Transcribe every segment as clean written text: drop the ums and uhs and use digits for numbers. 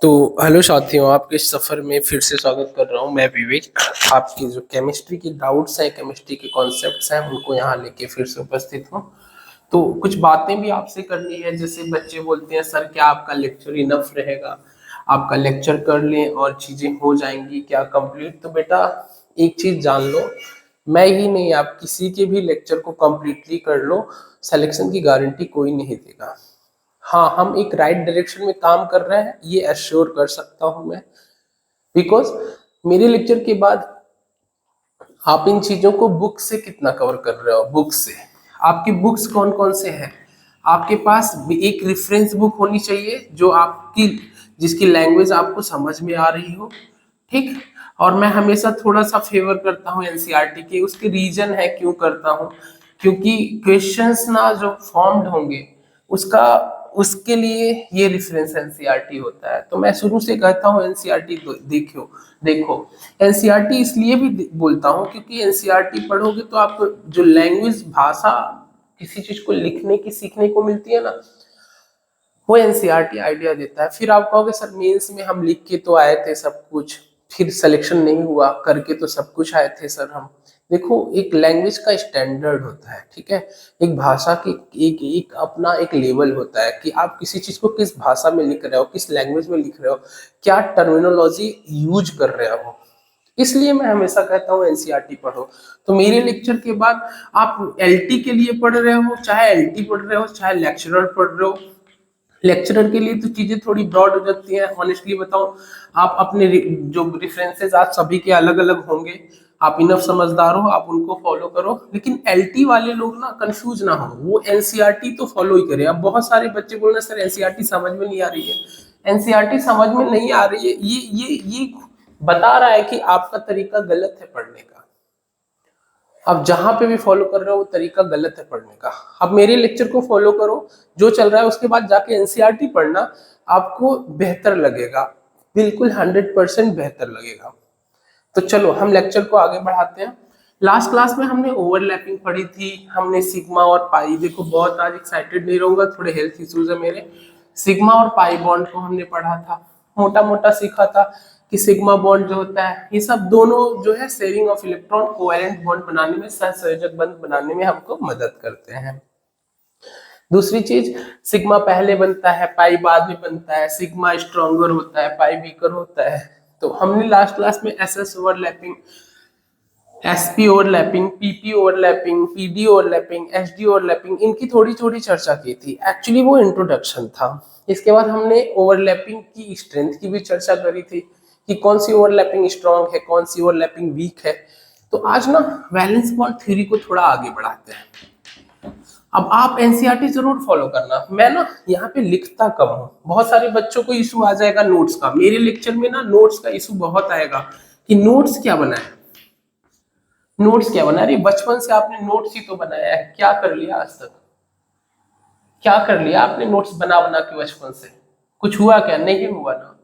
तो हेलो साथियों, आपके इस सफर में फिर से स्वागत कर रहा हूं। मैं विवेक आपकी जो केमिस्ट्री की डाउट्स हैं, केमिस्ट्री के कॉन्सेप्ट्स हैं, उनको यहाँ लेके फिर से उपस्थित हूँ। तो कुछ बातें भी आपसे करनी है। जैसे बच्चे बोलते हैं, सर क्या आपका लेक्चर इनफ रहेगा, आपका लेक्चर कर लें और चीजें हो जाएंगी क्या कंप्लीट। तो बेटा एक चीज जान लो, मैं ही नहीं, आप किसी के भी लेक्चर को कंप्लीटली कर लो, सिलेक्शन की गारंटी कोई नहीं देगा। हाँ, हम एक राइट डायरेक्शन में काम कर रहे हैं, ये एश्योर कर सकता हूं मैं। बिकॉज मेरे लेक्चर के बाद आप इन चीजों को बुक से कितना कवर कर रहे हो। बुक से आपकी बुक्स कौन कौन से हैं? आपके पास एक रेफरेंस बुक होनी चाहिए जो आपकी, जिसकी लैंग्वेज आपको समझ में आ रही हो। ठीक। और मैं हमेशा थोड़ा सा फेवर करता हूँ एनसीईआरटी के। उसके रीजन है क्यों करता हूँ, क्योंकि क्वेश्चंस ना जो फॉर्म्ड होंगे उसका, उसके लिए ये रेफरेंस एनसीईआरटी होता है। तो मैं शुरू से कहता हूँ एनसीईआरटी देखो देखो। एनसीईआरटी इसलिए भी बोलता हूँ क्योंकि एनसीईआरटी पढ़ोगे तो आपको जो लैंग्वेज, भाषा, किसी चीज को लिखने की सीखने को मिलती है ना, वो एनसीईआरटी आइडिया देता है। फिर आप कहोगे सर मेंस में हम लिख के तो आए थे सब कुछ, फिर सिलेक्शन नहीं हुआ, करके तो सब कुछ आए थे सर हम। देखो, एक लैंग्वेज का स्टैंडर्ड होता है, ठीक है। एक भाषा की एक एक अपना एक लेवल होता है कि आप किसी चीज को किस भाषा में लिख रहे हो, किस लैंग्वेज में लिख रहे हो, क्या टर्मिनोलॉजी यूज कर रहे हो। इसलिए मैं हमेशा कहता हूँ एनसीईआरटी पढ़ो। तो मेरे लेक्चर के बाद आप एलटी के लिए पढ़ रहे हो, चाहे एलटी पढ़ रहे हो, चाहे लेक्चरर पढ़ रहे हो, लेक्चरर के लिए तो चीजें थोड़ी ब्रॉड हो जाती हैं। ऑनेस्टली बताऊं, आप अपने जो रेफरेंसेस आज सभी के अलग अलग होंगे, आप इनफ समझदार हो, आप उनको फॉलो करो। लेकिन एलटी वाले लोग ना कंफ्यूज ना हो, वो एनसीईआरटी तो फॉलो ही करें। अब बहुत सारे बच्चे बोल रहे हैं सर एनसीईआरटी समझ में नहीं आ रही है। एनसीईआरटी समझ में नहीं आ रही है, ये बता रहा है कि आपका तरीका गलत है पढ़ने का। आप जहां पे भी फॉलो कर रहे हो वो तरीका गलत है पढ़ने का। आप मेरे लेक्चर को फॉलो करो, जो चल रहा है उसके बाद जाके एनसीईआरटी पढ़ना, आपको बेहतर लगेगा, बिल्कुल 100% बेहतर लगेगा। तो चलो हम लेक्चर को आगे बढ़ाते हैं। लास्ट क्लास में हमने ओवरलैपिंग पढ़ी थी, हमने सिग्मा और पाई। देखो बहुत आज एक्साइटेड नहीं रहूंगा, थोड़े हेल्थ इश्यूज है मेरे। सिग्मा और पाई बॉन्ड को हमने पढ़ा था, मोटा मोटा सीखा था कि सिग्मा बॉन्ड जो होता है, ये सब दोनों जो है sharing of electron, covalent bond बनाने में, सहसंयोजक बंध बनाने में हमको मदद करते हैं। दूसरी चीज, सिग्मा पहले बनता है, पाई बाद में बनता है। सिग्मा स्ट्रॉन्गर होता है, पाई वीकर होता है। तो हमने लास्ट क्लास में SS overlapping, SP overlapping, PP overlapping, PD overlapping, SD overlapping, इनकी थोड़ी थोड़ी चर्चा की थी। एक्चुअली वो इंट्रोडक्शन था। इसके बाद हमने ओवरलैपिंग की स्ट्रेंथ की भी चर्चा करी थी कि कौन सी ओवरलैपिंग स्ट्रांग है, कौन सी ओवरलैपिंग वीक है। तो आज ना वैलेंस बॉन्ड थ्योरी को थोड़ा आगे बढ़ाते हैं। अब आप एनसीईआरटी जरूर फॉलो करना। मैं ना यहाँ पे लिखता कम हूँ, बहुत सारे बच्चों को इशू आ जाएगा नोट्स का। मेरे लेक्चर में ना नोट्स का इशू बहुत आएगा कि नोट्स क्या बनाए, नोट्स क्या बना रही। बचपन से आपने नोट्स ही तो बनाया है, क्या कर लिया आज तक, क्या कर लिया आपने नोट्स बना बना के बचपन से? कुछ हुआ क्या? नहीं हुआ ना।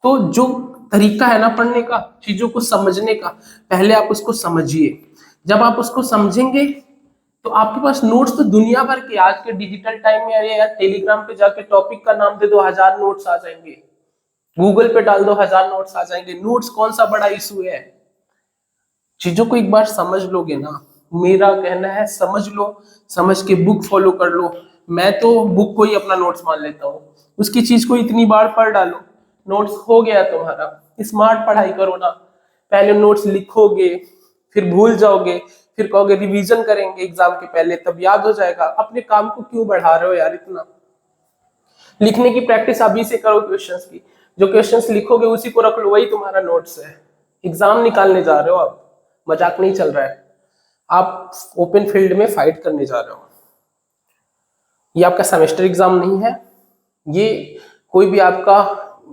तो जो तरीका है ना पढ़ने का, चीजों को समझने का, पहले आप उसको समझिए। जब आप उसको समझेंगे तो आपके पास नोट्स तो दुनिया भर के, आज के डिजिटल टाइम में, अरे यार टेलीग्राम पे जाके टॉपिक का नाम दे दो, 1000 नोट्स आ जाएंगे। गूगल पे डाल दो, 1000 नोट्स आ जाएंगे। नोट्स कौन सा बड़ा इशू है? चीजों को एक बार समझ लोगे ना, मेरा कहना है समझ लो, समझ के बुक फॉलो कर लो। मैं तो बुक को ही अपना नोट्स मान लेता हूँ। उसकी चीज को इतनी बार पढ़ डालो, नोट्स हो गया तुम्हारा। स्मार्ट पढ़ाई करो ना, पहले नोट्स लिखोगे, फिर भूल जाओगे, फिर कहोगे रिवीजन करेंगे एग्जाम के पहले, तब याद हो जाएगा। अपने काम को क्यों बढ़ा रहे हो यार इतना? लिखने की प्रैक्टिस अभी से करो क्वेश्चंस की। जो क्वेश्चंस लिखोगे उसी को रख लो, वही तुम्हारा नोट्स है। एग्जाम निकालने जा रहे हो आप, मजाक नहीं चल रहा है। आप ओपन फील्ड में फाइट करने जा रहे हो। ये आपका सेमेस्टर एग्जाम नहीं है, ये कोई भी आपका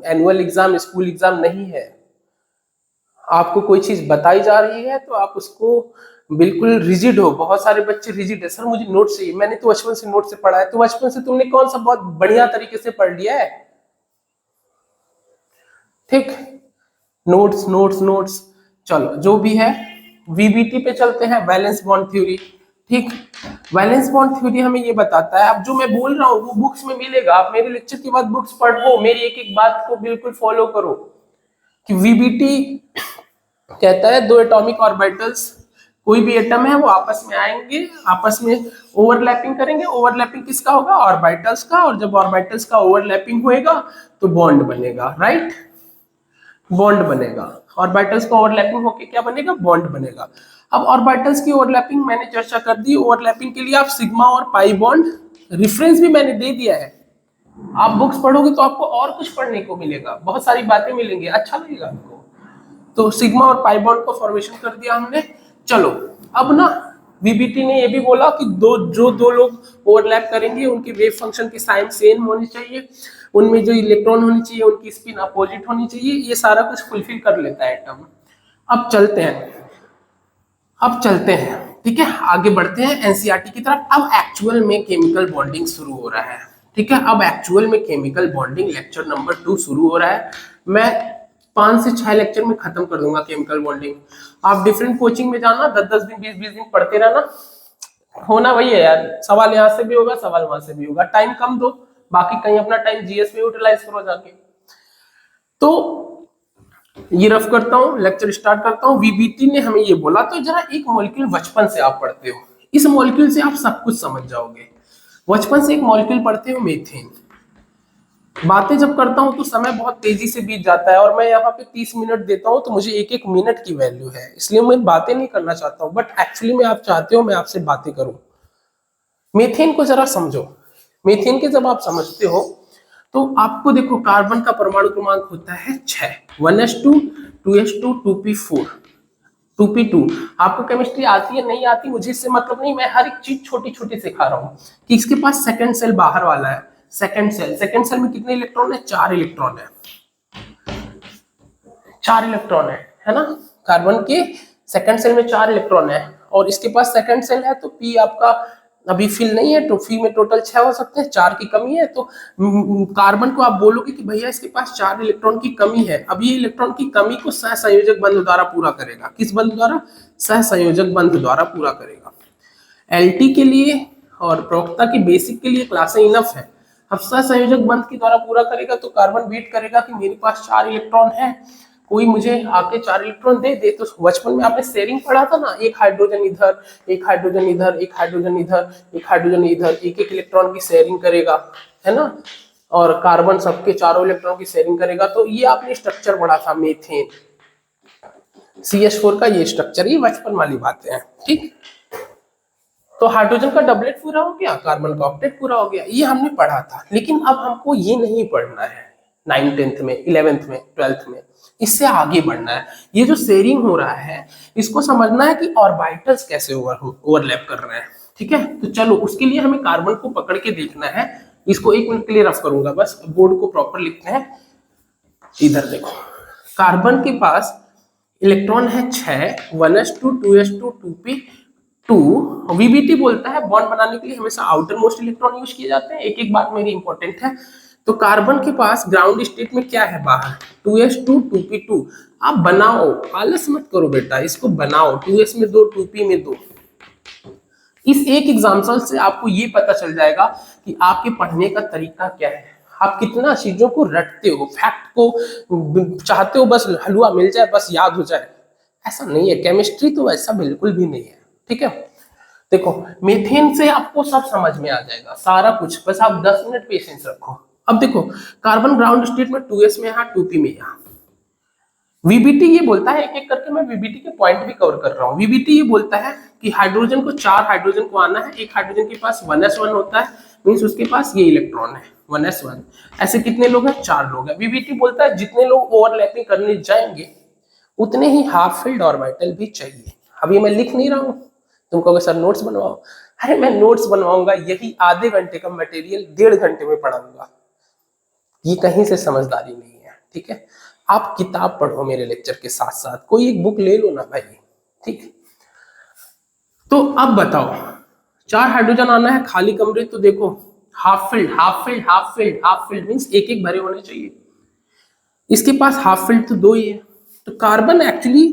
एनुअल एग्जाम, स्कूल एग्जाम नहीं है। आपको कोई चीज बताई जा रही है तो आप उसको बिल्कुल रिजिड हो। बहुत सारे बच्चे रिजिड है, सर मुझे नोट चाहिए, मैंने तो बचपन से नोट से पढ़ा है। तो बचपन से तुमने कौन सा बहुत बढ़िया तरीके से पढ़ लिया है? ठीक, नोट्स नोट्स नोट्स। चलो जो भी है, वीबीटी पे चलते हैं, वैलेंस बॉन्ड थ्योरी। ठीक। वैलेंस बॉन्ड थ्योरी हमें ये बताता है, अब जो मैं बोल रहा हूँ वो बुक्स में मिलेगा, आप मेरे लेक्चर के बाद बुक्स पढ़ो, मेरी एक एक बात को बिल्कुल फॉलो करो कि वीबीटी कहता है दो एटॉमिक ऑर्बिटल्स, कोई भी एटम है वो आपस में आएंगे, आपस में ओवरलैपिंग करेंगे, ओवरलैपिंग किसका होगा, ऑर्बिटल्स का, और जब ऑर्बिटल्स का ओवरलैपिंग होएगा तो बॉन्ड बनेगा, राइट, बॉन्ड बनेगा, ऑर्बिटल्स का ओवरलैपिंग होके क्या बनेगा, बॉन्ड बनेगा। अब ऑर्बिटल्स की ओवरलैपिंग मैंने चर्चा कर दी, ओवरलैपिंग के लिए आप सिग्मा और पाई बॉन्ड, रेफरेंस भी मैंने दे दिया है, आप बुक्स पढ़ोगे तो आपको और कुछ पढ़ने को मिलेगा, बहुत सारी बातें मिलेंगी, अच्छा लगेगा आपको। तो सिग्मा और पाई बॉन्ड को फॉर्मेशन कर दिया हमने। चलो अब ना वीबीटी ने ये भी बोला कि दो लोग ओवरलैप करेंगे उनकी वेव फंक्शन की साइन सेम होनी चाहिए, उनमें जो इलेक्ट्रॉन होनी चाहिए उनकी स्पिन अपोजिट होनी चाहिए, ये सारा कुछ फुलफिल कर लेता है एटम। अब चलते हैं, अब चलते हैं, ठीक है, आगे बढ़ते हैं एनसीईआरटी की तरफ। अब एक्चुअल में केमिकल बॉन्डिंग शुरू हो रहा है, ठीक है, अब एक्चुअल में केमिकल बॉन्डिंग लेक्चर नंबर 2 शुरू हो रहा है। मैं 5 से 6 लेक्चर में खत्म कर दूंगा केमिकल बॉन्डिंग। आप डिफरेंट कोचिंग में जाना, 10-10 दिन 20-20 दिन पढ़ते रहना, होना वही है यार, सवाल यहाँ से भी होगा सवाल वहां से भी होगा, टाइम कम दो, बाकी कहीं अपना टाइम जीएस में यूटिलाइज करो जाके। तो ये रफ करता हूँ, लेक्चर स्टार्ट करता हूँ। वीबीटी ने हमें ये बोला, तो जरा एक मॉलिक्यूल बचपन से आप पढ़ते हो, इस मॉलिक्यूल से आप सब कुछ समझ जाओगे। बचपन से एक मॉलिक्यूल पढ़ते हो मीथेन, बातें जब करता हूं तो समय बहुत तेजी से बीत जाता है, और मैं यहाँ पे 30 मिनट देता हूं तो मुझे एक एक मिनट की वैल्यू है, इसलिए मैं बातें नहीं करना चाहता हूं, बट एक्चुअली में आप चाहते हो मैं आपसे बातें करूं। मीथेन को जरा समझो, मीथेन के जब आप समझते हो तो आपको देखो कार्बन का परमाणु क्रमांक होता है 6, 1s2 2s2 2p4 2p2। आपको केमिस्ट्री आती है नहीं आती मुझे इससे मतलब नहीं, मैं हर एक चीज छोटी छोटी सिखा रहा हूँ कि इसके पास सेकंड सेल बाहर वाला है, सेकंड सेल में कितने इलेक्ट्रॉन है, 4 इलेक्ट्रॉन है, 4 इलेक्ट्रॉन है ना, कार्बन के सेकंड सेल में 4 इलेक्ट्रॉन है, और इसके पास सेकंड सेल है तो पी आपका अभी फिल नहीं है, तो पी में टोटल 6 हो सकते हैं, 4 की कमी है, तो कार्बन को आप बोलोगे कि भैया इसके पास 4 इलेक्ट्रॉन की कमी है, अब ये इलेक्ट्रॉन की कमी को सहसंयोजक बंध द्वारा पूरा करेगा, किस बंध द्वारा, सहसंयोजक बंध द्वारा पूरा करेगा। एलटी के लिए और प्रवक्ता की बेसिक के लिए क्लासें इनफ है, अब सहसंयोजक बंध के द्वारा पूरा करेगा तो कार्बन वेट करेगा कि मेरे पास 4 इलेक्ट्रॉन है, कोई मुझे आके 4 इलेक्ट्रॉन दे दे। तो बचपन में आपने शेयरिंग पढ़ा था ना, एक हाइड्रोजन इधर, एक हाइड्रोजन इधर, एक हाइड्रोजन इधर, एक हाइड्रोजन इधर, एक एक इलेक्ट्रॉन की शेयरिंग करेगा, है ना, और कार्बन सबके चारों इलेक्ट्रॉन की शेयरिंग करेगा। तो ये आपने स्ट्रक्चर पढ़ा था मीथेन, CH4 का ये स्ट्रक्चर, ये बचपन वाली बातें हैं, ठीक। तो हाइड्रोजन का डबलेट पूरा हो गया, कार्बन का ऑक्टेट पूरा हो गया, ये हमने पढ़ा था, लेकिन अब हमको ये नहीं पढ़ना है 9th 10th में 11th में 12th में, इससे आगे बढ़ना है। ये जो शेयरिंग हो रहा है इसको समझना है कि ऑर्बिटल्स कैसे ओवरलैप कर रहे हैं, ठीक है। तो चलो उसके लिए हमें कार्बन को पकड़ के देखना है, इसको 1 मिनट के लिए रफ करूंगा बस, बोर्ड को प्रॉपर लिखते हैं। इधर देखो, कार्बन के पास इलेक्ट्रॉन है 6, 1s2 2s2 2p2। वीबीटी बोलता है बॉन्ड बनाने के लिए हमेशा आउटर मोस्ट इलेक्ट्रॉन यूज किए जाते हैं, एक एक बात मेरी इंपॉर्टेंट है। तो कार्बन के पास ग्राउंड स्टेट में क्या है बाहर, 2s2 2p2। आप बनाओ, आलस मत करो बेटा, इसको बनाओ, 2s में 2 2p में 2। इस एक एग्जाम्पल से आपको ये पता चल जाएगा कि आपके पढ़ने का तरीका क्या है, आप कितना चीजों को रटते हो, फैक्ट को चाहते हो बस हलवा मिल जाए बस याद हो जाए, ऐसा नहीं है, केमिस्ट्री तो ऐसा बिल्कुल भी नहीं है, ठीक है। देखो मीथेन से आपको सब समझ में आ जाएगा सारा कुछ, बस आप 10 मिनट पेशेंस रखो। अब देखो कार्बन ग्राउंड स्टेट में 2s में यहाँ 2p में यहाँ, वीबीटी ये बोलता है, एक एक करके मैं वीबीटी के पॉइंट भी कवर कर रहा हूँ। वीबीटी ये बोलता है कि हाइड्रोजन को 4 हाइड्रोजन को आना है, एक हाइड्रोजन के पास 1s1 होता है, मींस उसके पास ये इलेक्ट्रॉन है 1s1, ऐसे कितने लोग हैं, 4 लोग हैं। वीबीटी बोलता है जितने लोग ओवरलैपिंग करने जाएंगे उतने ही हाफ फिल्ड ऑर्बिटल भी चाहिए। अभी मैं लिख नहीं रहा हूँ, तुम कहोगे सर नोट्स बनवाओ, अरे मैं नोट्स बनवाऊंगा, यही आधे घंटे का मटेरियल 1.5 घंटे में पढ़ाऊंगा, ये कहीं से समझदारी नहीं है, ठीक है। आप किताब पढ़ो मेरे लेक्चर के साथ साथ, कोई एक बुक ले लो ना भाई, ठीक। तो अब बताओ 4 हाइड्रोजन आना है, खाली कमरे तो देखो half filled half filled half filled half filled means एक एक भरे होने चाहिए, इसके पास हाफ फिल्ड तो 2 ही है। तो कार्बन एक्चुअली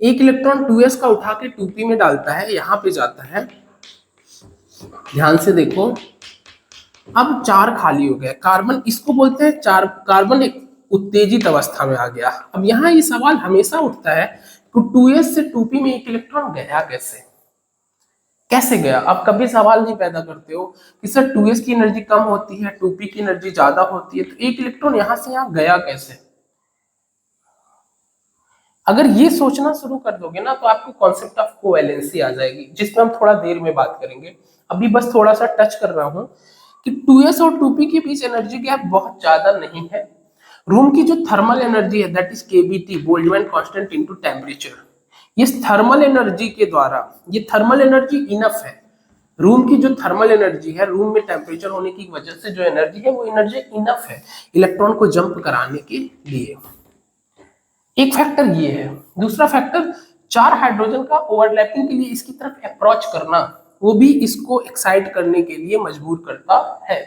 एक इलेक्ट्रॉन 2s का उठा के 2p में डालता है, यहाँ पे जाता है ध्यान से देखो, अब 4 खाली हो गया, कार्बन इसको बोलते हैं 4, कार्बन एक उत्तेजित अवस्था में आ गया। अब यहाँ ये सवाल हमेशा उठता है कि 2s से 2p में एक इलेक्ट्रॉन गया कैसे, कैसे गया। आप कभी सवाल नहीं पैदा करते हो कि सर 2s की एनर्जी कम होती है, 2p की एनर्जी ज्यादा होती है, तो एक इलेक्ट्रॉन यहां से यहां गया कैसे। अगर ये सोचना शुरू कर दोगे ना तो आपको कॉन्सेप्ट ऑफ कोवैलेंसी आ जाएगी, जिसमें हम थोड़ा देर में बात करेंगे। अभी बस थोड़ा सा टच कर रहा हूं कि 2s और 2p के बीच एनर्जी गैप बहुत ज्यादा नहीं है। रूम की जो थर्मल एनर्जी है that is KBT, Boltzmann constant into temperature, ये थर्मल एनर्जी के द्वारा, ये थर्मल एनर्जी इनफ है। रूम की जो थर्मल एनर्जी है, रूम में टेम्परेचर होने की वजह से जो एनर्जी है वो एनर्जी इनफ है इलेक्ट्रॉन को जंप कराने के लिए। एक फैक्टर ये है। दूसरा फैक्टर, 4 हाइड्रोजन का ओवरलैपिंग के लिए इसकी तरफ अप्रोच करना, वो भी इसको एक्साइट करने के लिए मजबूर करता है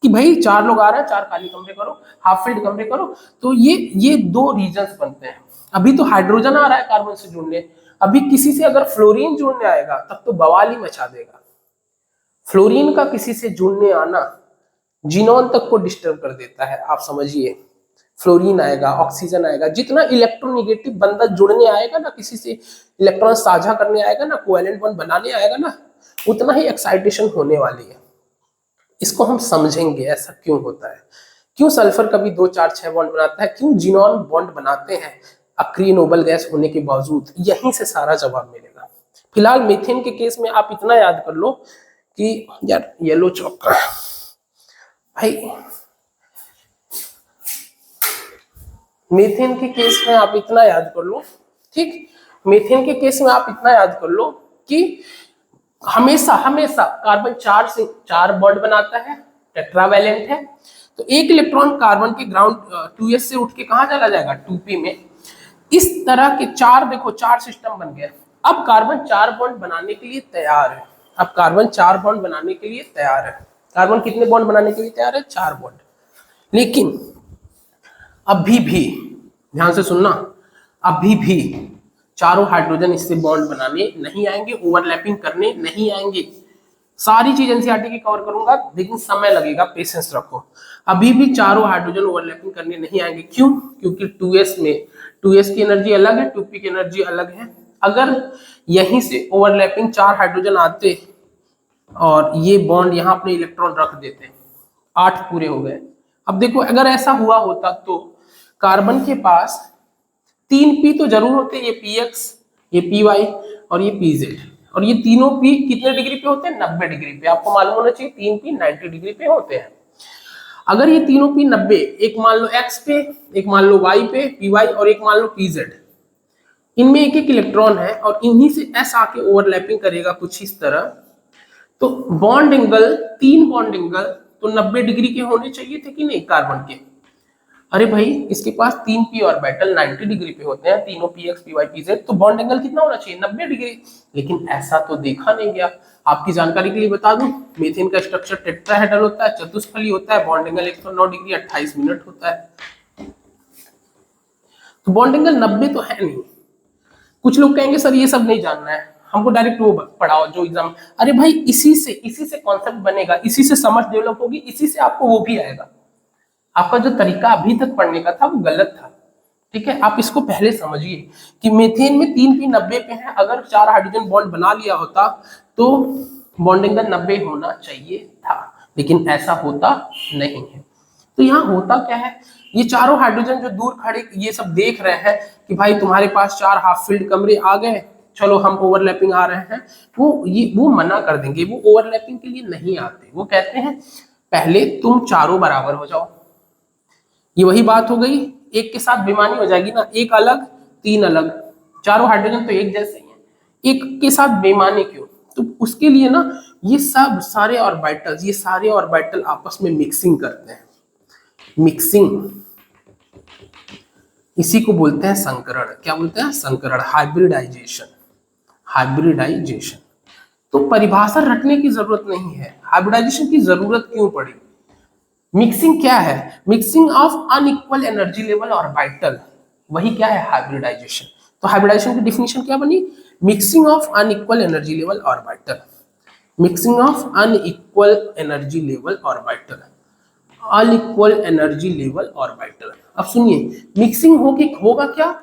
कि भाई 4 लोग आ रहे हैं, 4 खाली कमरे करो, हाफ फील्ड कमरे करो। तो ये 2 रीजंस बनते हैं। अभी तो हाइड्रोजन आ रहा है कार्बन से जुड़ने, अभी किसी से अगर फ्लोरीन जुड़ने आएगा तब तो बवाल ही मचा देगा। फ्लोरीन का किसी से जुड़ने आना जीनोन तक को डिस्टर्ब कर देता है, आप समझिए। फ्लोरीन आएगा, ऑक्सीजन आएगा, जितना इलेक्ट्रोनेगेटिव बंदा जुड़ने आएगा ना, किसी से इलेक्ट्रॉन साझा करने आएगा ना, कोवैलेंट बॉन्ड बनाने आएगा ना, उतना ही एक्साइटेशन होने वाली है। इसको हम समझेंगे ऐसा क्यों होता है, क्यों सल्फर कभी 2 4 6 बॉन्ड बनाता है, क्यों जीनोन बॉन्ड बनाते हैं अक्रिय नोबल गैस होने के बावजूद। यहीं से सारा जवाब मिलेगा। फिलहाल मीथेन के केस में आप इतना याद कर लो कि यार येलो चौक का भाई, मीथेन के केस में आप इतना याद कर लो, ठीक, मीथेन के केस में आप इतना याद कर लो कि हमेशा हमेशा कार्बन 4 से 4 बॉन्ड बनाता है, टेट्रावैलेंट है। तो एक इलेक्ट्रॉन कार्बन के ग्राउंड 2s से उठ के कहां चला जाएगा, 2p में। इस तरह के 4, देखो 4 सिस्टम बन गए। अब कार्बन 4 बॉन्ड बनाने के लिए तैयार है, अब कार्बन 4 बॉन्ड बनाने के लिए तैयार है। कार्बन कितने बॉन्ड बनाने के लिए तैयार है, 4 बॉन्ड। लेकिन अभी भी, ध्यान से सुनना, अभी भी चारों हाइड्रोजन इससे बॉन्ड बनाने नहीं आएंगे, ओवरलैपिंग करने नहीं आएंगे। सारी चीज एनसीईआरटी की कवर करूंगा, लेकिन समय लगेगा, पेशेंस रखो। अभी भी चारों हाइड्रोजन ओवरलैपिंग करने नहीं आएंगे। क्यों? क्योंकि 2s में 2s की एनर्जी अलग है, 2p की एनर्जी अलग है। अगर यहीं से ओवरलैपिंग 4 हाइड्रोजन आते और ये बॉन्ड यहाँ अपने इलेक्ट्रॉन रख देते, 8 पूरे हो गए। अब देखो अगर ऐसा हुआ होता तो कार्बन के पास 3 p तो जरूर होते, ये px, ये py और ये pz, और ये तीनों p कितने डिग्री पे होते हैं, 90 डिग्री पे। आपको मालूम होना चाहिए 3 p 90 डिग्री पे होते हैं। अगर ये तीनों p 90, एक मान लो x पे, एक मान लो y पे py और एक मान लो pz, इनमें एक एक इलेक्ट्रॉन है और इन्हीं से s आके ओवरलैपिंग करेगा कुछ इस तरह। तो बॉन्ड एंगल, 3 बॉन्ड एंगल तो 90 डिग्री के होने चाहिए थे कि नहीं कार्बन के। अरे भाई इसके पास 3 p ऑर्बिटल 90 डिग्री पे होते हैं, तीनों px py pz, तो बॉन्ड एंगल कितना होना चाहिए, 90 डिग्री। लेकिन ऐसा तो देखा नहीं गया। आपकी जानकारी के लिए बता दूं, मीथेन का स्ट्रक्चर टेट्राहेड्रल होता है, चतुष्फली होता है, बॉन्ड एंगल 109 डिग्री 28 मिनट होता है। तो बॉन्ड एंगल 90 तो है नहीं। कुछ लोग कहेंगे सर ये सब नहीं जानना है, हमको डायरेक्ट वो पढ़ाओ जो एग्जाम। अरे भाई इसी से कॉन्सेप्ट बनेगा, इसी से समझ डेवलप होगी, इसी से आपको वो भी आएगा। आपका जो तरीका अभी तक पढ़ने का था वो गलत था, ठीक है। आप इसको पहले समझिए कि मीथेन में 3 p 90 पे है, अगर 4 हाइड्रोजन बॉन्ड बना लिया होता तो बॉन्ड एंगल 90 होना चाहिए था, लेकिन ऐसा होता नहीं है। तो यहाँ होता क्या है, ये चारों हाइड्रोजन जो दूर खड़े ये सब देख रहे हैं कि भाई तुम्हारे पास 4 हाफ फील्ड कमरे आ गए, चलो हम ओवरलैपिंग आ रहे हैं। वो मना कर देंगे, वो ओवरलैपिंग के लिए नहीं आते। वो कहते हैं पहले तुम चारों बराबर हो जाओ। ये वही बात हो गई, एक के साथ बेईमानी हो जाएगी ना, एक अलग 3 अलग, चारों हाइड्रोजन तो एक जैसे ही हैं, एक के साथ बेईमानी क्यों। तो उसके लिए ना ये सब सारे ऑर्बिटल्स, ये सारे ऑर्बिटल आपस में मिक्सिंग करते हैं। मिक्सिंग, इसी को बोलते हैं संकरण। क्या बोलते हैं, संकरण, हाइब्रिडाइजेशन। हाइब्रिडाइजेशन तो परिभाषा रटने की जरूरत नहीं है, हाइब्रिडाइजेशन की जरूरत क्यों पड़ी। मिक्सिंग क्या है, mixing of unequal energy level orbital, वही क्या है, हाइब्रिडाइजेशन। तो हाइब्रिडाइजेशन की डिफिनेशन क्या बनी, mixing of unequal energy level orbital. Mixing of unequal energy level orbital, unequal energy level orbital. अब सुनिए, मिक्सिंग होगा क्या,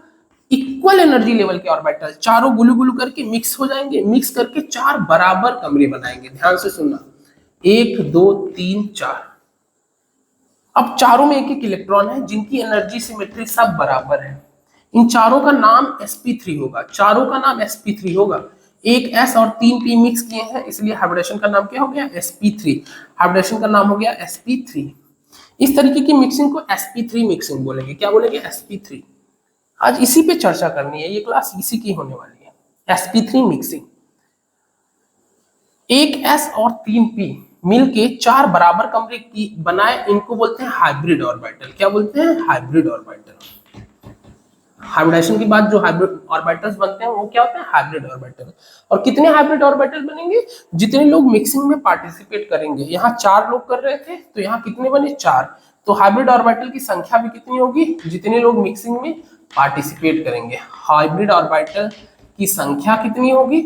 इक्वल एनर्जी लेवल के ऑर्बिटल चारों गुलू गुलू करके मिक्स हो जाएंगे, मिक्स करके चार बराबर कमरे बनाएंगे। ध्यान से सुनना, 1 2 3 4। अब चारों में एक एक इलेक्ट्रॉन है जिनकी एनर्जी सिमेट्री सब बराबर है। इन चारों का नाम sp3 होगा, चारों का नाम sp3 होगा। एक s और 3p मिक्स किए हैं, इसलिए हाइब्रिडेशन का नाम क्या हो गया, sp3। हाइब्रिडेशन का नाम हो गया sp3। इस तरीके की मिक्सिंग को sp3 मिक्सिंग बोलेंगे। क्या बोलेंगे, sp3। आज इसी पे चर्चा करनी है, ये क्लास इसी की होने वाली है, sp3 मिक्सिंग। एक s और 3p मिलके चार बराबर कमरे की बनाए, इनको बोलते हैं हाइब्रिड ऑर्बिटल। क्या बोलते हैं, हाइब्रिड ऑर्बिटल। हाइब्रिडेशन के बाद जो हाइब्रिड ऑर्बिटल्स बनते हैं वो क्या होते हैं, हाइब्रिड ऑर्बिटल। और कितने हाइब्रिड ऑर्बिटल बनेंगे, जितने लोग मिक्सिंग में पार्टिसिपेट करेंगे। यहाँ 4 लोग कर रहे थे तो यहाँ कितने बने, 4। तो हाइब्रिड ऑर्बिटल की संख्या भी कितनी होगी, जितने लोग मिक्सिंग में पार्टिसिपेट करेंगे। हाइब्रिड ऑर्बिटल की संख्या कितनी होगी,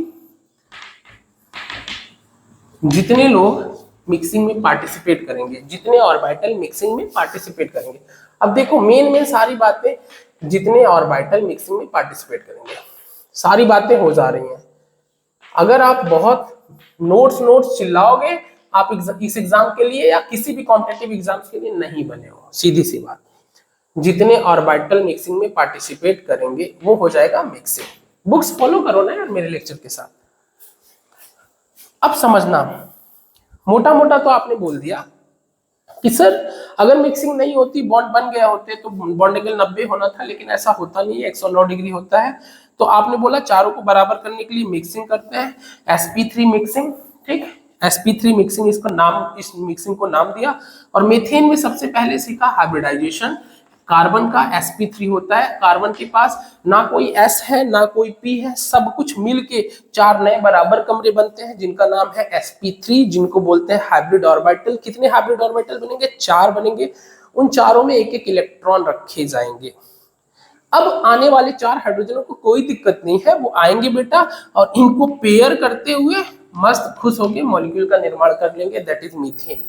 जितने लोग मिक्सिंग में पार्टिसिपेट करेंगे, जितने ऑर्बिटल मिक्सिंग में पार्टिसिपेट करेंगे। अब देखो मेन सारी बातें, जितने ऑर्बिटल मिक्सिंग में पार्टिसिपेट करेंगे, सारी बातें हो जा रही हैं। अगर आप बहुत नोट्स चिल्लाओगे, आप इस एग्जाम के लिए या किसी भी कॉम्पिटिटिव एग्जाम्स के लिए नहीं बने हो। सीधी सी बात, जितने ऑर्बिटल मिक्सिंग में पार्टिसिपेट करेंगे वो हो जाएगा मिक्सिंग। बुक्स फॉलो करो ना यार मेरे लेक्चर के साथ। अब समझना, मोटा मोटा तो आपने बोल दिया कि सर अगर मिक्सिंग नहीं होती बॉन्ड बन गया होते तो बॉन्ड एंगल 90 होना था, लेकिन ऐसा होता नहीं है, 109 डिग्री होता है। तो आपने बोला चारों को बराबर करने के लिए मिक्सिंग करते हैं, sp3 मिक्सिंग। ठीक, sp3 मिक्सिंग, इसका नाम, इस मिक्सिंग को नाम दिया। और मीथेन में सबसे पहले सीखा हाइब्रिडाइजेशन। कार्बन का sp3 होता है, कार्बन के पास ना कोई s है ना कोई p है, सब कुछ मिलके 4 नए बराबर कमरे बनते हैं जिनका नाम है sp3, जिनको बोलते हैं हाइब्रिड ऑर्बिटल। कितने हाइब्रिड ऑर्बिटल बनेंगे, 4 बनेंगे। उन चारों में एक एक इलेक्ट्रॉन रखे जाएंगे। अब आने वाले 4 हाइड्रोजनों को कोई दिक्कत नहीं है, वो आएंगे बेटा और इनको पेयर करते हुए मस्त खुश होकर मॉलिक्यूल का निर्माण कर लेंगे, दैट इज मीथेन।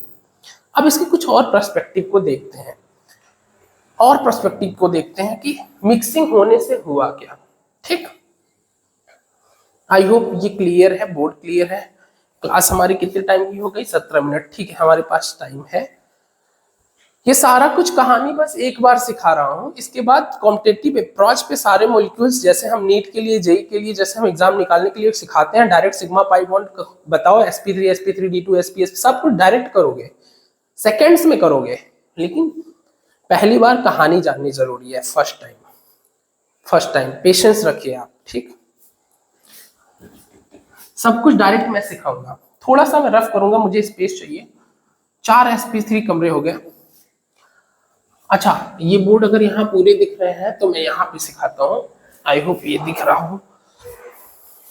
अब इसके कुछ और पर्सपेक्टिव को देखते हैं, और पर्सपेक्टिव को देखते हैं कि मिक्सिंग होने से हुआ क्या। ठीक, आई होप ये क्लियर है, बोर्ड क्लियर है। क्लास हमारी कितने टाइम की हो गई, 17 मिनट। ठीक है, हमारे पास टाइम है। ये सारा कुछ कहानी बस एक बार सिखा रहा हूं, इसके बाद कॉम्पिटिटिव अप्रोच पे सारे मॉलिक्यूल्स, जैसे हम नीट के लिए, जेई के लिए, जैसे हम एग्जाम निकालने के लिए सिखाते हैं, डायरेक्ट सिग्मा पाई बॉन्ड बताओ, sp3 sp3 d2 sp सब कुछ डायरेक्ट करोगे, सेकेंड्स में करोगे। लेकिन पहली बार कहानी जाननी जरूरी है, फर्स्ट टाइम पेशेंस रखिए आप। ठीक, सब कुछ डायरेक्ट मैं सिखाऊंगा, थोड़ा सा मैं रफ करूंगा, मुझे स्पेस चाहिए। 4 sp3 कमरे हो गए। अच्छा, ये बोर्ड अगर यहाँ पूरे दिख रहे हैं तो मैं यहाँ पे सिखाता हूँ। आई होप ये दिख रहा हो,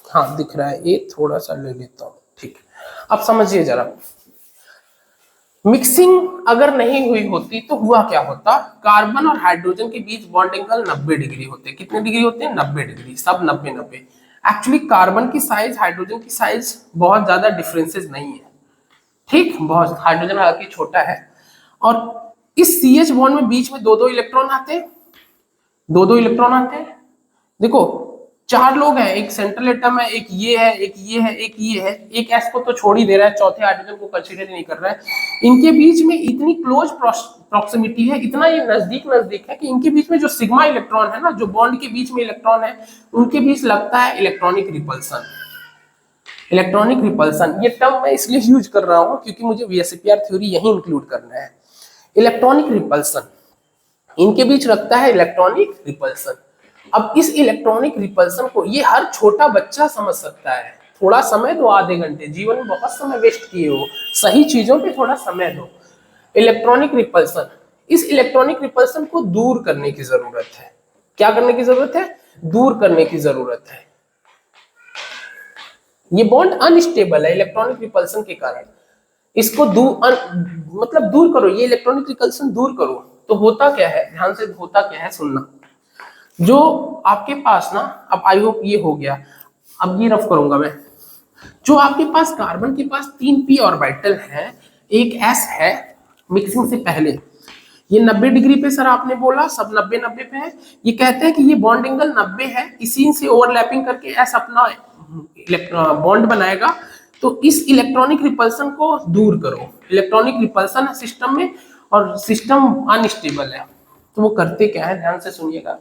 हाँ दिख रहा है, ये थोड़ा सा ले लेता हूँ। ठीक, अब समझिए जरा, मिक्सिंग अगर नहीं हुई होती तो हुआ क्या होता, कार्बन और हाइड्रोजन के बीच बॉन्ड एंगल 90 डिग्री होते। कितने डिग्री होते हैं, 90 डिग्री, सब 90-90। एक्चुअली कार्बन की साइज हाइड्रोजन की साइज बहुत ज्यादा डिफरेंसेस नहीं है। ठीक, बहुत, हाइड्रोजन हालांकि छोटा है। और इस CH बॉन्ड में बीच में 2-2 इलेक्ट्रॉन आते हैं, 2-2 इलेक्ट्रॉन आते हैं। देखो 4 लोग हैं, एक सेंट्रल एटम है, एक ये है, एक ये है, एक ये है, एक s को तो छोड़ ही दे रहा है, चौथे हाइड्रोजन को कंसीडर नहीं कर रहा है। इनके बीच में इतनी क्लोज प्रॉक्सिमिटी है, इतना ये नजदीक है कि इनके बीच में जो सिग्मा इलेक्ट्रॉन है ना, जो बॉन्ड के बीच में इलेक्ट्रॉन है, उनके बीच लगता है इलेक्ट्रॉनिक रिपल्सन। इलेक्ट्रॉनिक रिपल्सन ये टर्म मैं इसलिए यूज कर रहा हूं क्योंकि मुझे VSEPR थ्योरी यही इंक्लूड करना है। इलेक्ट्रॉनिक रिपल्सन, इनके बीच रखता है इलेक्ट्रॉनिक रिपल्सन। अब इस इलेक्ट्रॉनिक रिपल्सन को ये हर छोटा बच्चा समझ सकता है। थोड़ा समय दो, आधे घंटे, जीवन में बहुत समय वेस्ट किए हो, सही चीजों पे थोड़ा समय दो। इलेक्ट्रॉनिक रिपल्सन, इस इलेक्ट्रॉनिक रिपल्सन को दूर करने की जरूरत है। क्या करने की जरूरत है, दूर करने की जरूरत है। ये बॉन्ड अनस्टेबल है इलेक्ट्रॉनिक रिपल्सन के कारण, इसको मतलब दूर करो, ये इलेक्ट्रॉनिक रिपल्सन दूर करो। तो होता क्या है, ध्यान से, होता क्या है सुनना। जो आपके पास ना, अब आई होप ये हो गया, अब ये रफ करूंगा मैं। जो आपके पास कार्बन के पास 3p ऑर्बिटल है, एक s है मिक्सिंग से पहले, ये 90 डिग्री पे सर आपने बोला, सब 90-90 पे है। ये कहते हैं कि ये बॉन्ड एंगल 90 है, इसी से ओवरलैपिंग करके s अपना बॉन्ड बनाएगा। तो इस इलेक्ट्रॉनिक रिपल्सन को दूर करो। इलेक्ट्रॉनिक रिपल्सन है सिस्टम में और सिस्टम अनस्टेबल है, तो वो करते क्या है, ध्यान से सुनिएगा।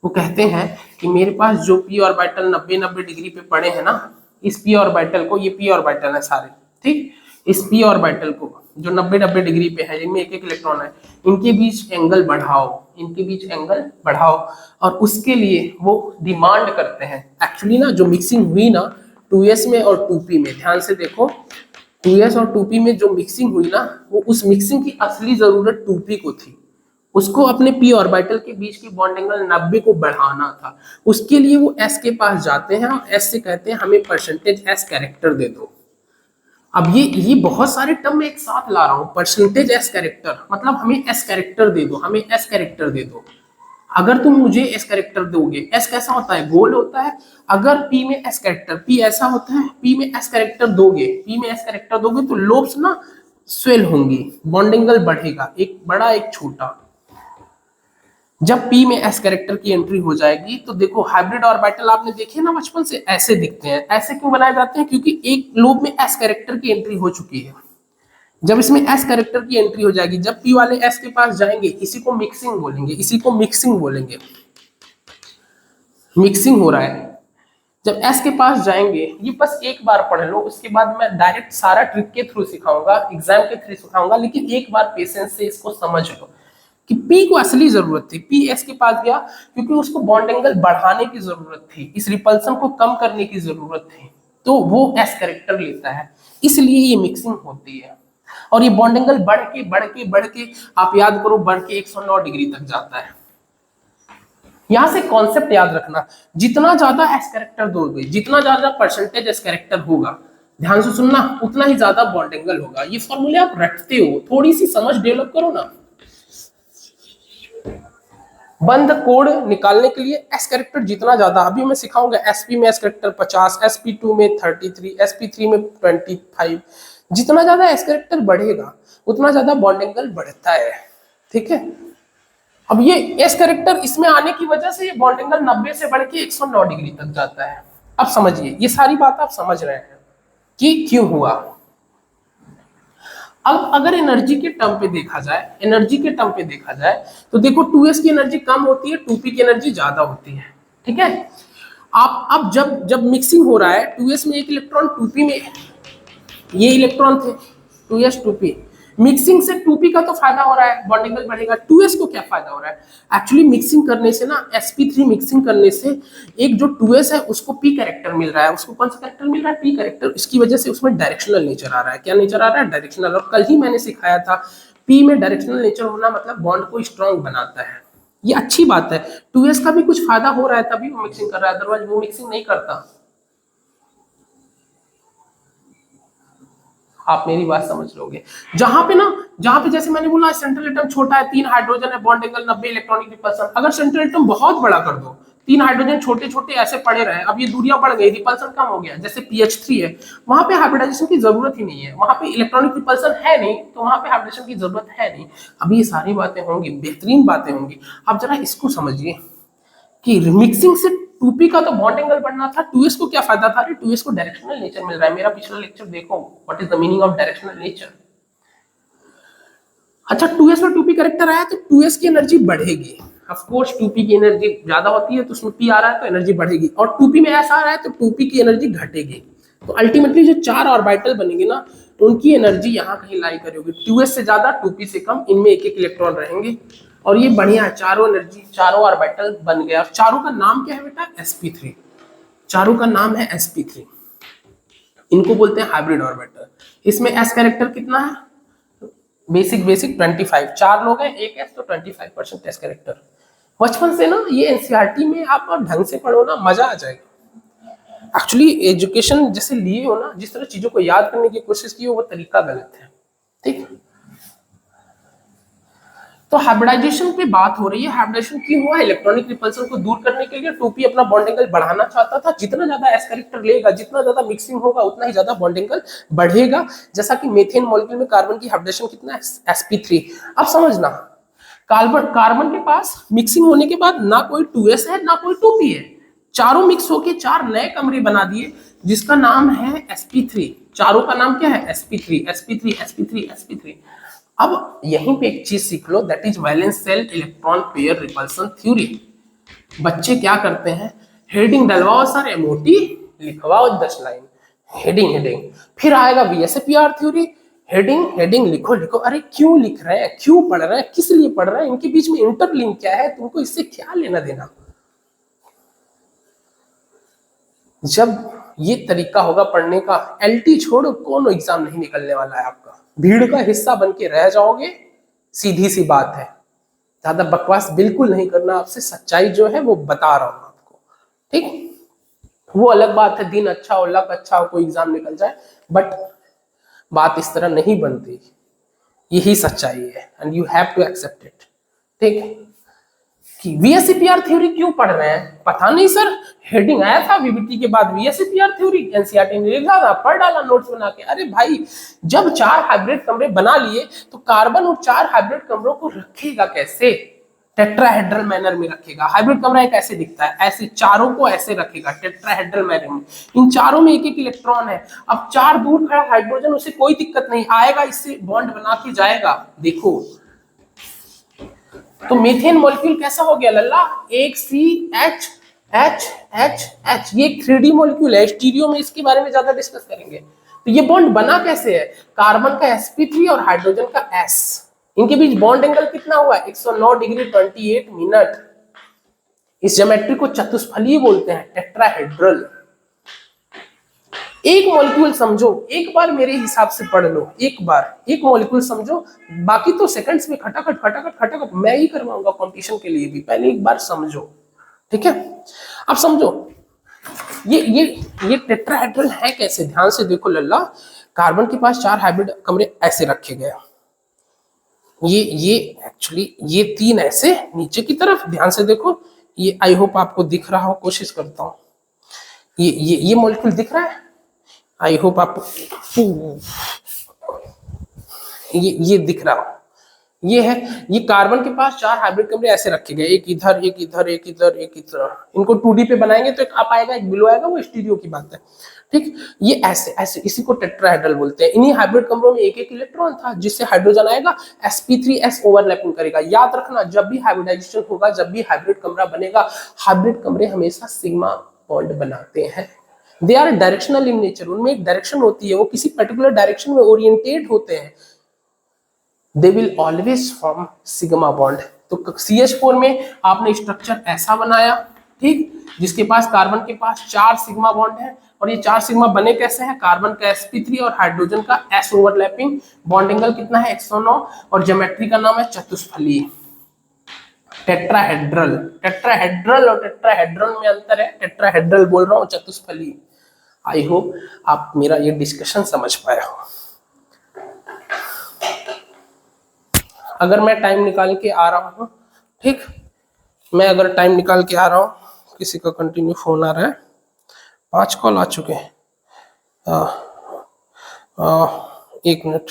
वो कहते हैं कि मेरे पास जो p ऑर्बिटल 90-90 डिग्री पे पड़े हैं ना, इस p ऑर्बिटल को, ये p ऑर्बिटल है सारे, ठीक, इस p ऑर्बिटल को जो 90-90 डिग्री पे है, जिनमें एक एक इलेक्ट्रॉन है, इनके बीच एंगल बढ़ाओ, इनके बीच एंगल बढ़ाओ। और उसके लिए वो डिमांड करते हैं। एक्चुअली ना जो मिक्सिंग हुई ना 2s में और 2p में, ध्यान से देखो, 2s और 2p में जो मिक्सिंग हुई ना, वो उस मिक्सिंग की असली जरूरत 2p को थी। उसको अपने p ऑर्बिटल के बीच की बॉन्ड एंगल 90 को बढ़ाना था। उसके लिए वो s के पास जाते हैं और s से कहते हैं हमें परसेंटेज s कैरेक्टर दे दो। अब ये बहुत सारे टर्म में एक साथ ला रहा हूं। परसेंटेज एस कैरेक्टर मतलब हमें एस कैरेक्टर दे दो, हमें एस कैरेक्टर दे दो। अगर तुम मुझे एस कैरेक्टर दोगे, एस कैसा होता है, गोल होता है। अगर पी में एस कैरेक्टर, पी ऐसा होता है, पी में एस कैरेक्टर दोगे, पी में एस कैरेक्टर दोगे तो लोब्स ना स्वेल होंगी, बॉन्ड एंगल बढ़ेगा, एक बड़ा एक छोटा। जब P में S कैरेक्टर की एंट्री हो जाएगी तो देखो हाइब्रिड ऑर्बिटल आपने देखे ना बचपन से, ऐसे दिखते हैं। ऐसे क्यों बनाए जाते हैं, क्योंकि एक लोब में S कैरेक्टर की एंट्री हो चुकी है। जब इसमें S कैरेक्टर की एंट्री हो जाएगी, जब P वाले S के पास जाएंगे, इसी को मिक्सिंग बोलेंगे, इसी को मिक्सिंग बोलेंगे। मिक्सिंग हो रहा है, जब S के पास जाएंगे, ये बस एक बार पढ़ लो, उसके बाद मैं डायरेक्ट सारा ट्रिक के थ्रू सिखाऊंगा, एग्जाम के थ्रू सिखाऊंगा, लेकिन एक बार पेशेंस से इसको समझ लो कि P को असली जरूरत थी। P S के पास गया क्योंकि उसको बॉन्ड एंगल बढ़ाने की जरूरत थी, इस रिपल्सन को कम करने की जरूरत थी, तो वो S कैरेक्टर लेता है, इसलिए ये मिक्सिंग होती है। और ये बॉन्ड एंगल बढ़ के बढ़ के बढ़ के, आप याद करो, बढ़ के 109 डिग्री तक जाता है। यहां से कॉन्सेप्ट याद रखना, जितना ज्यादा एस कैरेक्टर दोगे, जितना ज्यादा परसेंटेज एस कैरेक्टर होगा, ध्यान से सुनना, उतना ही ज्यादा बॉन्ड एंगल होगा। ये फॉर्मूले आप रखते हो, थोड़ी सी समझ डेवलप करो ना। बंद कोड निकालने के लिए एस कैरेक्टर जितना ज्यादा, अभी मैं सिखाऊंगा, एसपी में एस कैरेक्टर 50, sp2 में 33, sp3 में 25, जितना ज्यादा एस कैरेक्टर बढ़ेगा उतना ज्यादा बॉन्ड एंगल बढ़ता है, ठीक है। अब ये एस कैरेक्टर इसमें आने की वजह से ये बॉन्ड एंगल 90 से बढ़ के 109 डिग्री तक जाता है। अब समझिए, ये सारी बात आप समझ रहे हैं कि क्यों हुआ। अब अगर एनर्जी के टर्म पे देखा जाए, एनर्जी के टर्म पे देखा जाए तो देखो 2s की एनर्जी कम होती है, 2p की एनर्जी ज्यादा होती है, ठीक है। आप अब जब जब मिक्सिंग हो रहा है, 2s में एक इलेक्ट्रॉन, 2p में ये इलेक्ट्रॉन थे, 2s 2p, मिक्सिंग से 2p का तो फायदा हो रहा है, बॉन्ड एंगल बढ़ेगा। 2s को क्या फायदा हो रहा है, एक्चुअली मिक्सिंग करने से ना, sp3 मिक्सिंग करने से एक जो 2s है उसको p कैरेक्टर मिल रहा है। उसको कौन सा कैरेक्टर मिल रहा है, p कैरेक्टर। इसकी वजह से उसमें डायरेक्शनल नेचर आ रहा है। क्या नेचर आ रहा है, डायरेक्शनल। और कल ही मैंने सिखाया था, p में डायरेक्शनल नेचर होना मतलब बॉन्ड को स्ट्रॉन्ग बनाता है। ये अच्छी बात है, 2s का भी कुछ फायदा हो रहा है तभी वो मिक्सिंग कर रहा है, अदरवाइज वो मिक्सिंग नहीं करता। आप मेरी बात समझ लोगे। जहां पे ना, जहां पे जैसे मैंने बोला सेंट्रल एटम छोटा है, 3 हाइड्रोजन है, बॉन्ड एंगल 90, इलेक्ट्रॉनिक रिपल्सन। अगर सेंट्रल एटम बहुत बड़ा कर दो, 3 हाइड्रोजन छोटे छोटे ऐसे पड़े रहे, अब ये दूरियां बढ़ गई, रिपल्सन कम हो गया, जैसे pH3 है, वहां पे हाइब्रिडाइजेशन की जरूरत ही नहीं है, वहां पे इलेक्ट्रॉनिक रिपल्सन है नहीं, तो वहां पे हाइब्रिडेशन की जरूरत है नहीं। अब ये सारी बातें होंगी, बेहतरीन बातें होंगी। अब जरा इसको समझिए कि मिक्सिंग से 2p का तो बॉन्ड एंगल बढ़ना था, 2s को क्या फायदा था, 2s को डायरेक्शनल नेचर मिल रहा है। मेरा पिछला लेक्चर देखो, what is the meaning of directional nature. अच्छा, 2s में 2p कैरेक्टर आया तो 2s की एनर्जी बढ़ेगी। ऑफ कोर्स 2p की एनर्जी ज्यादा होती है तो उसमें p आ रहा है तो एनर्जी बढ़ेगी, और 2p में s आ रहा है तो 2p की एनर्जी घटेगी। तो अल्टीमेटली जो 4 ऑर्बिटल बनेंगे ना, उनकी एनर्जी यहाँ कहीं लाई करेगी, 2s से ज्यादा 2p से कम, इनमें एक एक इलेक्ट्रॉन रहेंगे। और ये बढ़िया है, चारों एनर्जी, चारों ऑर्बिटल बन गया। और चारों का नाम क्या है बेटा, sp3। चारों का नाम है sp3। इनको बोलते हैं हाइब्रिड ऑर्बिटल। इसमें s कैरेक्टर कितना है, बेसिक 25, 4 लोग हैं, एक s तो 25% s कैरेक्टर। बचपन से ना ये एनसीईआरटी में आप ढंग से पढ़ो ना, मजा आ जाएगा। एक्चुअली एजुकेशन जैसे लिए हो ना, जिस तरह चीजों को याद करने की कोशिश की हो, वो तरीका गलत है, ठीक। तो तो हाइब्रिडाइजेशन पे बात हो रही है। हाइब्रिडाइजेशन क्यों हुआ? इलेक्ट्रॉनिक रिपल्सन को दूर करने के लिए 2p अपना बॉन्ड एंगल बढ़ाना चाहता था। जितना ज्यादा एस कैरेक्टर लेगा, जितना ज्यादा मिक्सिंग होगा, उतना ही ज्यादा बॉन्ड एंगल बढ़ेगा। जैसा कि मेथेन मॉलिक्यूल में कार्बन की हाइब्रिडेशन कितना है? sp3। अब समझना, कार्बन कार्बन के पास मिक्सिंग होने के बाद ना कोई 2s है ना कोई 2p है, चारों मिक्स होके 4 नए कमरे बना दिए जिसका नाम है sp3। चारों का नाम क्या है? sp3 sp3 sp3 sp3। अब यहीं पे एक चीज सीख लो, that is valence shell electron pair repulsion theory. बच्चे क्या करते हैं? हेडिंग डलवाओ सर, एमओटी लिखवाओ 10 लाइन, हेडिंग हेडिंग, फिर आएगा वीएसएपीआर थ्योरी, हेडिंग हेडिंग लिखो लिखो। अरे क्यों लिख रहे हैं, क्यों पढ़ रहे हैं, किस लिए पढ़ रहे हैं, इनके बीच में इंटरलिंक क्या है, तुमको इससे क्या लेना देना? जब ये तरीका होगा पढ़ने का, एलटी छोड़ो कौन एग्जाम नहीं निकलने वाला है आपका, भीड़ का हिस्सा बन के रह जाओगे, सीधी सी बात है। ज्यादा बकवास बिल्कुल नहीं करना, आपसे सच्चाई जो है वो बता रहा हूं आपको, ठीक। वो अलग बात है, दिन अच्छा हो, लक अच्छा हो, कोई एग्जाम निकल जाए, बट बात इस तरह नहीं बनती। यही सच्चाई है and you have to accept it, ठीक। कि वीएससीपीआर थ्योरी क्यों पढ़ रहे हैं? पता नहीं सर, हेडिंग आया था वीबीटी के बाद वीएससीपीआर थ्योरी, एनसीईआरटी ने लिखा था, पढ़ डाला नोट्स बना के। अरे भाई, जब 4 हाइब्रिड कमरे बना लिए तो कार्बन उन 4 हाइब्रिड कमरों को रखेगा कैसे? टेट्राहेड्रल मैनर में रखेगा। हाइब्रिड कमरा एक ऐसे दिखता है, ऐसे चारों को ऐसे रखेगा टेट्राहेड्रल मैनर में। इन चारों में एक एक इलेक्ट्रॉन है। अब 4 दूर खड़ा हाइड्रोजन, उसे कोई दिक्कत नहीं, आएगा इससे बॉन्ड बना के जाएगा। देखो तो मीथेन मॉलिक्यूल कैसा हो गया लल्ला? एक C H H H H, ये 3D मॉलिक्यूल है, स्टीरियो में इसके बारे में ज्यादा डिस्कस करेंगे। तो ये बॉन्ड बना कैसे है? कार्बन का sp3 और हाइड्रोजन का s, इनके बीच बॉन्ड एंगल कितना हुआ? 109 डिग्री 28 मिनट। इस ज्योमेट्री को चतुष्फलीय बोलते हैं, टेट्राहेड्रल। एक मॉलिक्यूल समझो, एक बार मेरे हिसाब से पढ़ लो, एक बार एक मॉलिक्यूल समझो, बाकी तो सेकंड्स में खटाखट खटाखट खटाखट मैं ही करवाऊंगा कंपटीशन के लिए भी, पहले एक बार समझो, ठीक है। अब समझो ये टेट्राहेड्रल है कैसे, ध्यान से देखो लल्ला। कार्बन के पास 4 हाइब्रिड कमरे ऐसे रखे गए, ये एक्चुअली ये 3 ऐसे नीचे की तरफ, ध्यान से देखो, ये आई होप आपको दिख रहा हो, कोशिश करता हूं। ये मॉलिक्यूल दिख रहा है, आई होप आपको ये दिख रहा हो। ये है, ये कार्बन के पास 4 हाइब्रिड कमरे ऐसे रखे गए, एक इधर एक इधर एक इधर एक इधर। इनको 2D पे बनाएंगे तो एक अप आएगा एक बिलो आएगा, वो स्टीरियो की बात है, ठीक। ये ऐसे ऐसे, इसी को टेट्राहेड्रल बोलते हैं। इन्हीं हाइब्रिड कमरों में एक एक इलेक्ट्रॉन था, जिससे हाइड्रोजन आएगा, sp3s ओवरलैपिंग करेगा। याद रखना, जब भी हाइब्रिडाइजेशन होगा, जब भी हाइब्रिड कमरा बनेगा, हाइब्रिड कमरे हमेशा सिग्मा बॉन्ड बनाते हैं। They are directional in nature, उनमें एक डायरेक्शन होती है, वो किसी पर्टिकुलर डायरेक्शन में ओरिएंटेड होते हैं। They will always form sigma bond. तो CH4 में आपने स्ट्रक्चर ऐसा बनाया, ठीक, जिसके पास कार्बन के पास 4 सिग्मा बॉन्ड है, और ये 4 सिग्मा बने कैसे हैं? कार्बन का sp3 और हाइड्रोजन का s ओवरलैपिंग। बॉन्ड एंगल कितना है? 109, और ज्योमेट्री का नाम है चतुष्फली, टेट्राहेड्रल। टेट्राहेड्रल और टेट्राहेड्रल में अंतर है, टेट्राहेड्रल बोल रहा हूँ, चतुष्फली। आई होप आप मेरा ये डिस्कशन समझ पाए हो। अगर मैं टाइम निकाल के आ रहा हूँ, ठीक, मैं अगर टाइम निकाल के आ रहा हूँ, किसी का कंटिन्यू फोन आ रहा है, 5 कॉल आ चुके हैं, 1 मिनट।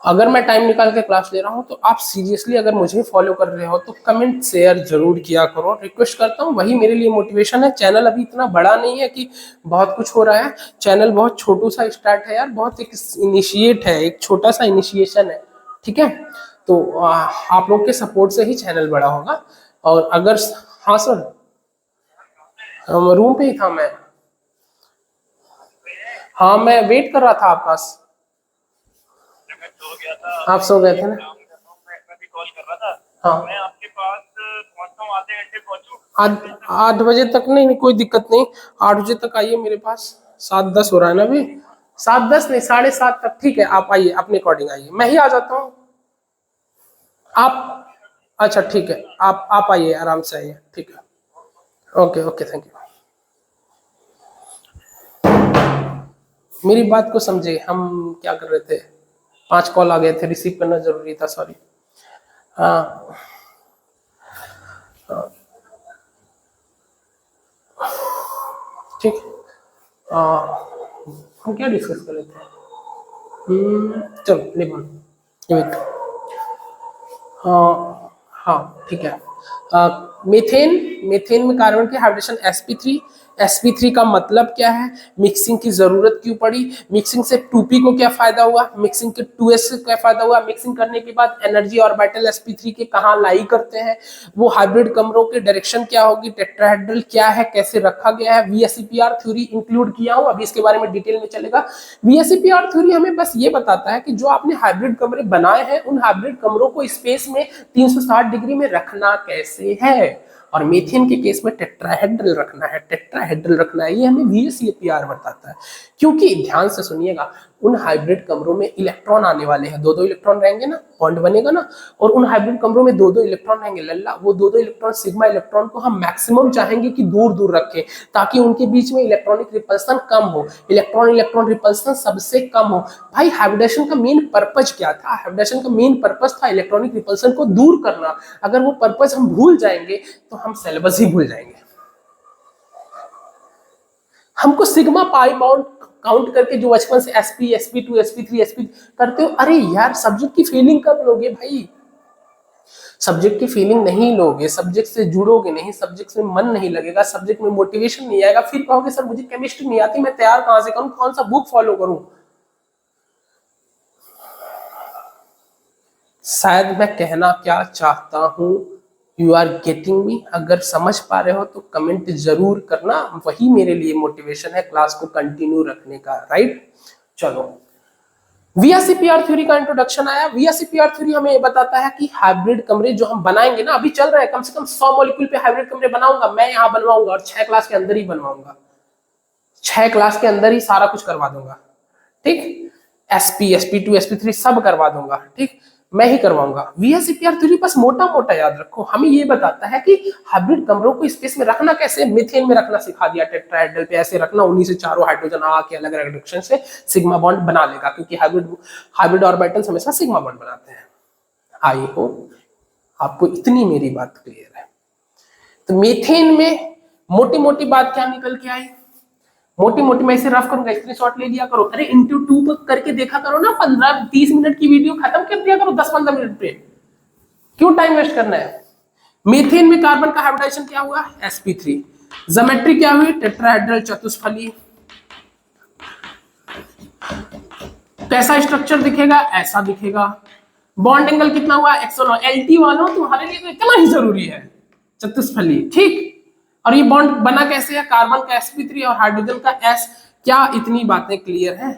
अगर मैं टाइम निकाल के क्लास ले रहा हूँ तो आप सीरियसली अगर मुझे फॉलो कर रहे हो तो कमेंट शेयर जरूर किया करो, रिक्वेस्ट करता हूँ, वही मेरे लिए मोटिवेशन है। चैनल अभी इतना बड़ा नहीं है कि बहुत कुछ हो रहा है, चैनल बहुत छोटू सा स्टार्ट है यार, बहुत एक इनिशिएट है, एक छोटा सा इनिशिएशन है, ठीक है। तो आप लोग के सपोर्ट से ही चैनल बड़ा होगा। और अगर, हाँ सर, रूम पे ही था मैं, हाँ मैं वेट कर रहा था आपका। आप सो गए थे ना? हाँ, मैं आपके पास पहुंचता हूं, आधे घंटे पहुंचूं। 8 बजे तक? नहीं कोई दिक्कत नहीं, 8 बजे तक आइए मेरे पास। 7:10 हो रहा है ना अभी, 7:10 नहीं 7:30 तक, ठीक है। आप आइए, अपने अकॉर्डिंग आइए, मैं ही आ जाता हूँ। आप, अच्छा ठीक है, आप आइए, आराम से आइए, ठीक है। Okay okay, thank you. मेरी बात को समझे, हम क्या कर रहे थे? 5 कॉल आ गए थे, रिसीव करना जरूरी था, सॉरी। हाँ ठीक। हम क्या डिस्कस कर रहे थे? चलो लिवन, हाँ हाँ ठीक है। मीथेन, मीथेन में कार्बन की हाइब्रिडेशन sp3, sp3 का मतलब क्या है, मिक्सिंग की जरूरत क्यों पड़ी, मिक्सिंग से 2p को क्या फायदा हुआ, मिक्सिंग के 2s से क्या फायदा हुआ, मिक्सिंग करने के बाद एनर्जी ऑर्बिटल sp3 के कहाँ लाई करते हैं, वो हाइब्रिड कमरों की डायरेक्शन क्या होगी, टेट्राहेड्रल क्या है, कैसे रखा गया है, वीएसईपीआर थ्योरी इंक्लूड किया हूं, अभी इसके बारे में डिटेल में चलेगा। वीएसईपीआर थ्योरी हमें बस ये बताता है कि जो आपने हाइब्रिड कमरे बनाए हैं उन हाइब्रिड कमरों को स्पेस में 360 डिग्री में रखना कैसे है, और मीथेन के केस में टेट्राहेड्रल रखना है, टेट्राहेड्रल रखना है, ये हमें वीएसईपीआर बताता है। क्योंकि ध्यान से सुनिएगा, उन हाइब्रिड कमरों में इलेक्ट्रॉन आने वाले हैं, दो दो इलेक्ट्रॉन रहेंगे ना, बॉन्ड बनेगा ना, और उन हाइब्रिड कमरों में दो दो इलेक्ट्रॉन रहेंगे लल्ला, वो दो दो इलेक्ट्रॉन सिग्मा इलेक्ट्रॉन को हम मैक्सिमम चाहेंगे कि दूर दूर रखें, ताकि उनके बीच में इलेक्ट्रॉनिक रिपल्सन कम हो, इलेक्ट्रॉन इलेक्ट्रॉन रिपल्सन सबसे कम हो। भाई हाइब्रिडेशन का मेन पर्पज क्या था, हाइब्रिडेशन का मेन पर्पज था इलेक्ट्रॉनिक रिपल्सन को दूर करना। अगर वो पर्पज हम भूल जाएंगे तो हम सिलेबस ही भूल जाएंगे। हमको सिग्मा पाई बाउंड काउंट करके जो बचपन से sp sp2 sp3 sp करते हो, अरे यार सब्जेक्ट की फीलिंग कब लोगे भाई, सब्जेक्ट की फीलिंग नहीं लोगे, सब्जेक्ट से जुड़ोगे नहीं, सब्जेक्ट में मन नहीं लगेगा, सब्जेक्ट में मोटिवेशन नहीं आएगा, फिर कहोगे सर मुझे केमिस्ट्री नहीं आती, मैं तैयार कहां से करूं, कौन सा बुक फॉलो करूं। शायद मैं कहना क्या चाहता हूं, यू आर गेटिंग मी, अगर समझ पा रहे हो तो कमेंट जरूर करना, वही मेरे लिए मोटिवेशन है क्लास को कंटिन्यू रखने का, राइट। चलो वीएसईपीआर थ्योरी का इंट्रोडक्शन आया। वीएसईपीआर थ्योरी हमें ये बताता है कि हाइब्रिड कमरे जो हम बनाएंगे ना, अभी चल रहा है, कम से कम 100 मॉलिक्यूल पे हाइब्रिड कमरे बनाऊंगा मैं, यहाँ बनवाऊंगा, और 6 क्लास के अंदर ही बनवाऊंगा, 6 क्लास के अंदर ही सारा कुछ करवा दूंगा, ठीक। एसपी sp2 sp3 सब करवा दूंगा, ठीक, मैं ही करवाऊंगा। वीएसईपीआर थ्योरी बस मोटा मोटा याद रखो, हमें ये बताता है कि हाइब्रिड कमरों को स्पेस में रखना कैसे, मीथेन में रखना सिखा दिया, टेट्राहेड्रल पे ऐसे रखना, उन्हीं से चारों हाइड्रोजन आके अलग अलग डायरेक्शन से सिग्मा बॉन्ड बना लेगा, क्योंकि हाइब्रिड ऑर्बिटल्स हमेशा सिग्मा बॉन्ड बनाते हैं। आई होप आपको इतनी मेरी बात क्लियर है। तो मीथेन में मोटी मोटी बात क्या निकल के आई, मोटी मोटी मैं इसे रफ करूंगा, स्क्रीनशॉट ले लिया करो, अरे इंटू 2 करके देखा करो ना, 15-30 मिनट की वीडियो खत्म कर दिया करो 10-15 मिनट पे, क्यों टाइम वेस्ट करना है। मीथेन में कार्बन का हाइब्रिडेशन क्या हुआ, sp3, ज्योमेट्री क्या हुई, टेट्राहेड्रल चतुष्फली, कैसा स्ट्रक्चर दिखेगा, ऐसा दिखेगा, बॉन्ड एंगल कितना हुआ, 109, LT वालों तुम्हारे लिए तो इतना ही जरूरी है, चतुष्फली, ठीक। और ये बॉन्ड बना कैसे है, कार्बन का sp3 और हाइड्रोजन का s, क्या इतनी बातें क्लियर हैं।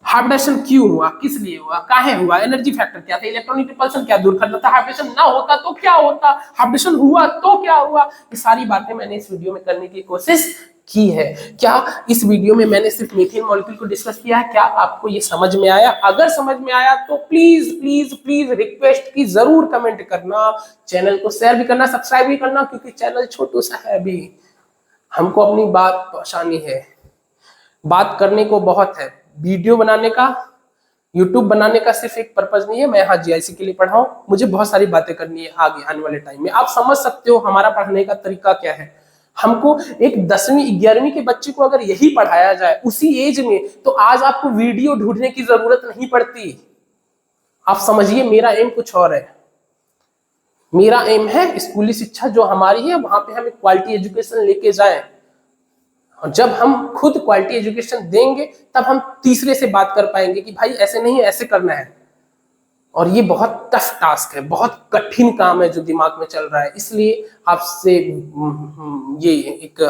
हाइब्रिडेशन क्यों हुआ, किस लिए हुआ, काहे हुआ, एनर्जी फैक्टर क्या था, इलेक्ट्रॉनिक रिपल्सन क्या दूर करना था, हाइब्रिडेशन ना होता तो क्या होता, हाइब्रिडेशन हुआ तो क्या हुआ, ये सारी बातें मैंने इस वीडियो में करने की कोशिश की है। क्या इस वीडियो में मैंने सिर्फ मीथेन मॉलिक्यूल को डिस्कस किया है, क्या आपको ये समझ में आया, अगर समझ में आया तो प्लीज प्लीज प्लीज रिक्वेस्ट की जरूर कमेंट करना, चैनल को शेयर भी करना, सब्सक्राइब भी करना, क्योंकि चैनल छोटू सा है, अभी हमको अपनी बात पहुंचानी है, बात करने को बहुत है, वीडियो बनाने का, यूट्यूब बनाने का सिर्फ एक पर्पज नहीं है, मैं यहाँ जीआईसी के लिए पढ़ा हूँ, मुझे बहुत सारी बातें करनी है आगे आने वाले टाइम में। आप समझ सकते हो हमारा पढ़ने का तरीका क्या है, हमको एक 10वीं 11वीं के बच्चे को अगर यही पढ़ाया जाए उसी एज में, तो आज आपको वीडियो ढूंढने की जरूरत नहीं पड़ती। आप समझिए मेरा एम कुछ और है, मेरा एम है स्कूली शिक्षा जो हमारी है वहां पे हम एक क्वालिटी एजुकेशन लेके जाएं, और जब हम खुद क्वालिटी एजुकेशन देंगे तब हम तीसरे से बात कर पाएंगे कि भाई ऐसे नहीं है, ऐसे करना है। और ये बहुत टफ टास्क है, बहुत कठिन काम है जो दिमाग में चल रहा है, इसलिए आपसे ये एक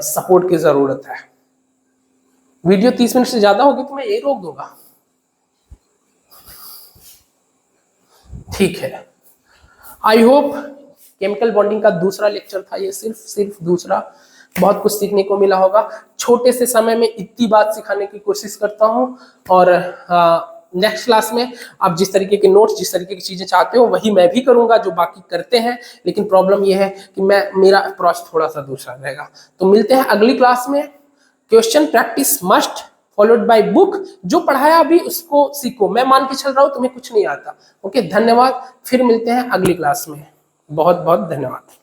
सपोर्ट की जरूरत है। वीडियो 30 मिनट से ज्यादा होगी तो मैं ये रोक दूंगा, ठीक है। आई होप केमिकल बॉन्डिंग का दूसरा लेक्चर था ये, सिर्फ दूसरा, बहुत कुछ सीखने को मिला होगा। छोटे से समय में इतनी बात सिखाने की कोशिश करता हूँ, और नेक्स्ट क्लास में आप जिस तरीके के नोट्स, जिस तरीके की चीजें चाहते हो वही मैं भी करूंगा जो बाकी करते हैं, लेकिन प्रॉब्लम यह है कि मेरा अप्रोच थोड़ा सा दूसरा रहेगा। तो मिलते हैं अगली क्लास में, question practice must, followed by book. जो पढ़ाया अभी उसको सीखो। मैं मान के चल रहा हूँ तुम्हें कुछ नहीं आता। ओके, धन्यवाद। फिर मिलते हैं अगली क्लास में। बहुत बहुत धन्यवाद।